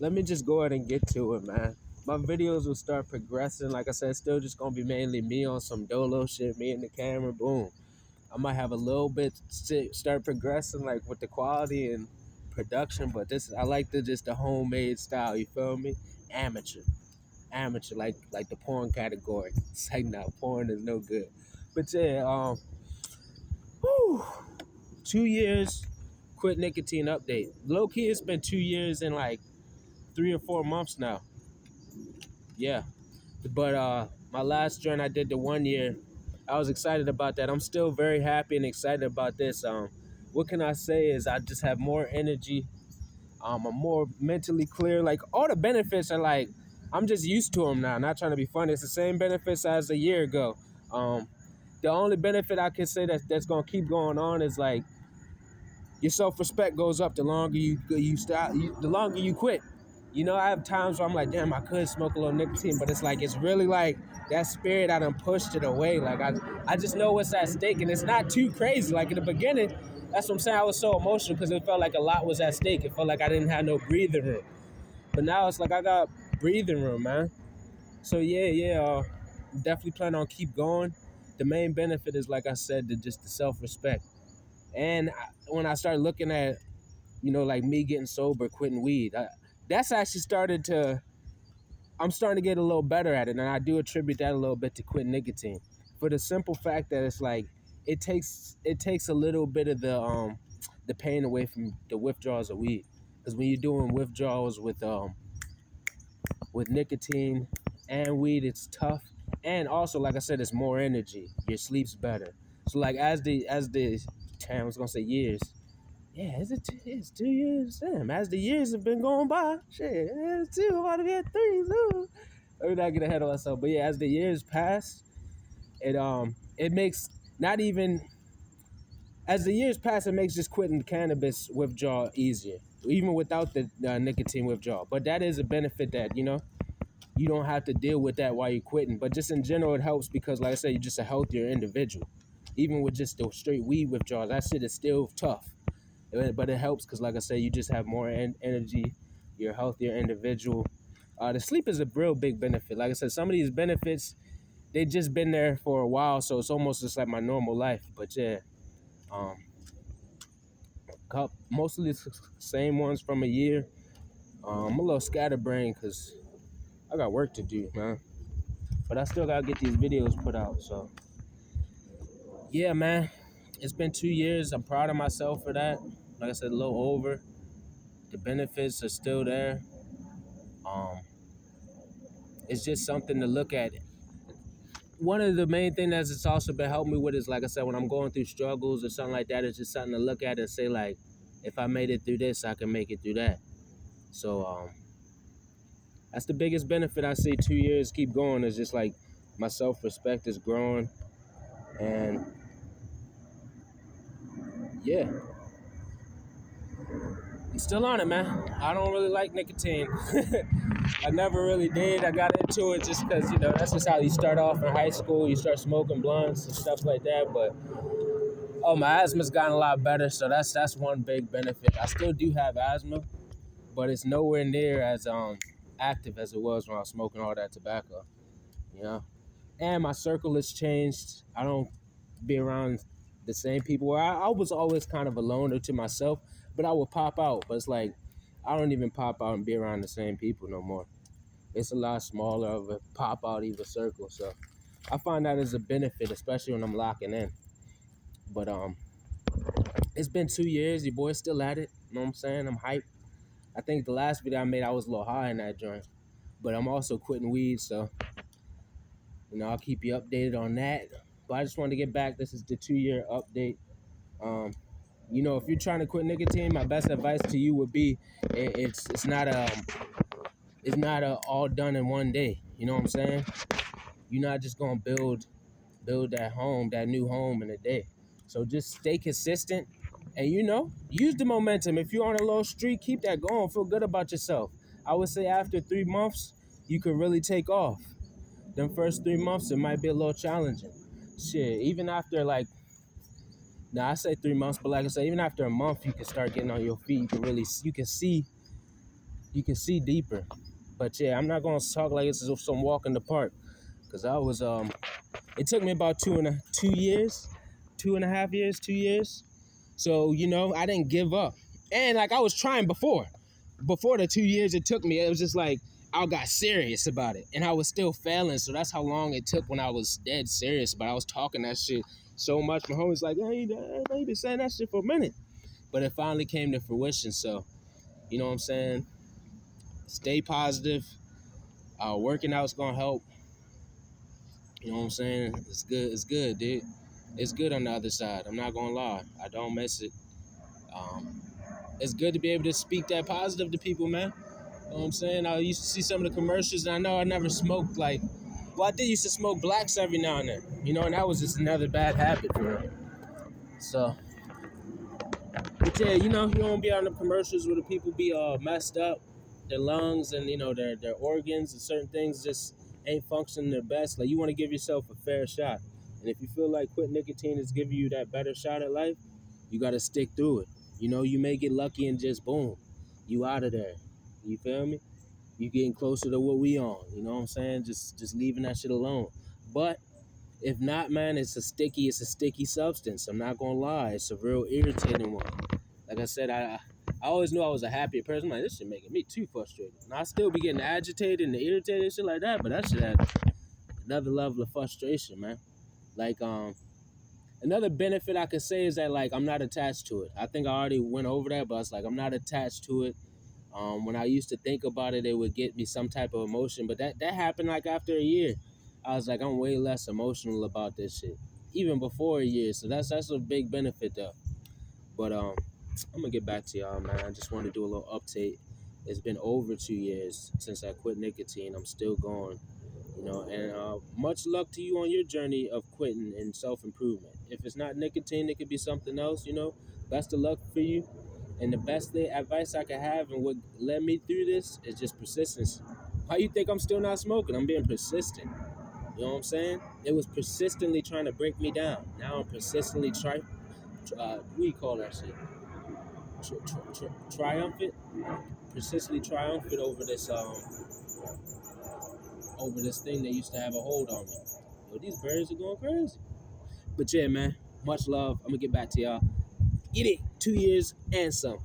let me just go ahead and get to it, man. My videos will start progressing. Like I said, still just gonna be mainly me on some dolo shit, me and the camera, boom. I might have a little bit start progressing like with the quality and production, but this I like the homemade style. You feel me? Amateur, amateur, like the porn category. It's like now porn is no good, but yeah, whew, 2 years, quit nicotine update. Low key, it's been 2 years and like 3 or 4 months now. Yeah, but my last joint I did the 1 year. I was excited about that. I'm still very happy and excited about this. What can I say is I just have more energy. I'm more mentally clear. Like all the benefits are like I'm just used to them now. Not trying to be funny. It's the same benefits as a year ago. The only benefit I can say that's gonna keep going on is like your self-respect goes up the longer you stop. The longer you quit. You know, I have times where I'm like, damn, I could smoke a little nicotine, but it's like it's really like that spirit. I done pushed it away. Like I just know what's at stake, and it's not too crazy. Like in the beginning, that's what I'm saying. I was so emotional because it felt like a lot was at stake. It felt like I didn't have no breathing room, but now it's like I got breathing room, man. So yeah, definitely plan on keep going. The main benefit is, like I said, just the self-respect. And when I start looking at, like me getting sober, quitting weed, that's actually I'm starting to get a little better at it. And I do attribute that a little bit to quitting nicotine. For the simple fact that it's like, it takes a little bit of the pain away from the withdrawals of weed. Because when you're doing withdrawals with nicotine and weed, it's tough. And also, like I said, it's more energy. Your sleep's better. So like as the damn, I was gonna say years. Yeah, it's 2 years. Damn, as the years have been going by, shit, it's two, about to be at three, too. Let me not get ahead of myself. But yeah, as the years pass, it makes not even as the years pass, it makes just quitting cannabis withdrawal easier, even without the nicotine withdrawal. But that is a benefit that you don't have to deal with that while you're quitting. But just in general, it helps because, like I said, you're just a healthier individual. Even with just the straight weed withdrawals, that shit is still tough. But it helps because, like I said, you just have more energy. You're a healthier individual. The sleep is a real big benefit. Like I said, some of these benefits, they just been there for a while, so it's almost just like my normal life. But yeah, um, mostly the same ones from a year. I'm a little scatterbrained because I got work to do, man. But I still gotta get these videos put out. So yeah, man, it's been 2 years. I'm proud of myself for that. Like I said, a little over. The benefits are still there. Um, it's just something to look at. One of the main things that it's also been helping me with is, like I said, when I'm going through struggles or something like that, it's just something to look at and say, like, if I made it through this, I can make it through that. So that's the biggest benefit I see. 2 years keep going is just like my self-respect is growing. And yeah, I'm still on it, man. I don't really like nicotine. I never really did. I got into it just because, that's just how you start off in high school. You start smoking blunts and stuff like that. But, my asthma's gotten a lot better. So that's one big benefit. I still do have asthma, but it's nowhere near as active as it was when I was smoking all that tobacco, you know? And my circle has changed. I don't be around the same people. I was always kind of a loner to myself, but I would pop out. But it's like, I don't even pop out and be around the same people no more. It's a lot smaller of a pop out even circle. So I find that as a benefit, especially when I'm locking in. But it's been 2 years. Your boy's still at it. You know what I'm saying? I'm hyped. I think the last video I made, I was a little high in that joint. But I'm also quitting weed, so I'll keep you updated on that. But I just wanted to get back. This is the 2 year update. If you're trying to quit nicotine, my best advice to you would be it's not a all done in one day. You know what I'm saying? You're not just gonna build that new home in a day. So just stay consistent and use the momentum. If you're on a low streak, keep that going. Feel good about yourself. I would say after 3 months, you could really take off. Them first 3 months, it might be a little challenging. Shit, even after I say 3 months, but like I said, even after a month, you can start getting on your feet. You can see you can see deeper. But yeah, I'm not gonna talk like it's some walk in the park, cause I was it took me about 2 years, 2.5 years, 2 years. So I didn't give up, and like I was trying before the 2 years it took me. It was just like I got serious about it, and I was still failing. So that's how long it took when I was dead serious. But I was talking that shit so much. My homie's like, "Hey, you been saying that shit for a minute," but it finally came to fruition. So you know what I'm saying? Stay positive. Working out's gonna help. You know what I'm saying? It's good. It's good, dude. It's good on the other side. I'm not gonna lie. I don't miss it. Um, it's good to be able to speak that positive to people, man. You know what I'm saying? I used to see some of the commercials, and I know I never smoked well, I did used to smoke blacks every now and then, and that was just another bad habit for real. So, but yeah, you don't want to be on the commercials where the people be messed up, their lungs and their organs and certain things just ain't functioning their best. Like you want to give yourself a fair shot, and if you feel like quit nicotine is giving you that better shot at life, you got to stick through it. You may get lucky and just boom, you out of there. You feel me? You getting closer to what we on. You know what I'm saying? Just leaving that shit alone. But if not, man, it's a sticky substance. I'm not gonna lie, it's a real irritating one. Like I said, I always knew I was a happier person. I'm like, this shit making me too frustrated. And I still be getting agitated and irritated and shit like that, but that shit had another level of frustration, man. Like, another benefit I could say is that, like, I'm not attached to it. I think I already went over that, but it's like I'm not attached to it. When I used to think about it, it would get me some type of emotion, but that happened like after a year. I was like, I'm way less emotional about this shit, even before a year. So that's a big benefit though. But I'm gonna get back to y'all, man. I just wanted to do a little update. It's been over 2 years since I quit nicotine. I'm still going, and much luck to you on your journey of quitting and self-improvement. If it's not nicotine, it could be something else, Best of luck for you. And the best advice I could have and what led me through this is just persistence. How you think I'm still not smoking? I'm being persistent. You know what I'm saying? It was persistently trying to break me down. Now I'm persistently what do you call that shit? Triumphant? Persistently triumphant over this thing that used to have a hold on me. Yo, these birds are going crazy. But yeah, man, much love. I'm gonna get back to y'all. Get it. 2 years and some.